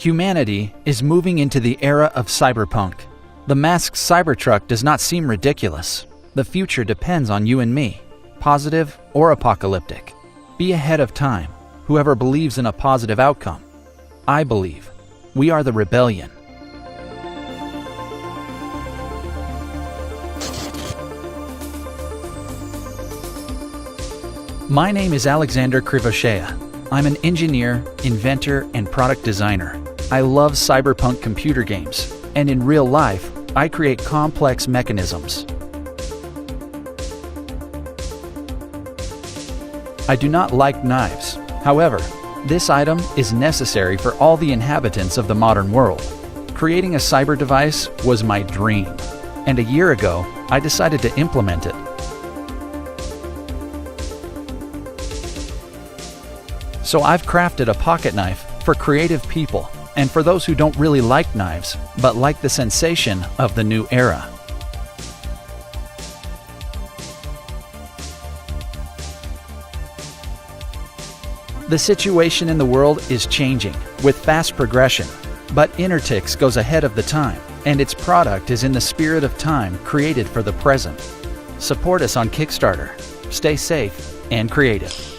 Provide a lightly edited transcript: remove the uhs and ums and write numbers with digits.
Humanity is moving into the era of cyberpunk. The masked Cybertruck does not seem ridiculous. The future depends on you and me, positive or apocalyptic. Be ahead of time, whoever believes in a positive outcome. I believe. We are the rebellion. My name is Alexander Krivoshea. I'm an engineer, inventor, and product designer. I love cyberpunk computer games, and in real life, I create complex mechanisms. I do not like knives. However, this item is necessary for all the inhabitants of the modern world. Creating a cyber device was my dream, and a year ago, I decided to implement it. So I've crafted a pocket knife for creative people and for those who don't really like knives, but like the sensation of the new era. The situation in the world is changing with fast progression, but Inertix goes ahead of the time, and its product is in the spirit of time created for the present. Support us on Kickstarter. Stay safe and creative.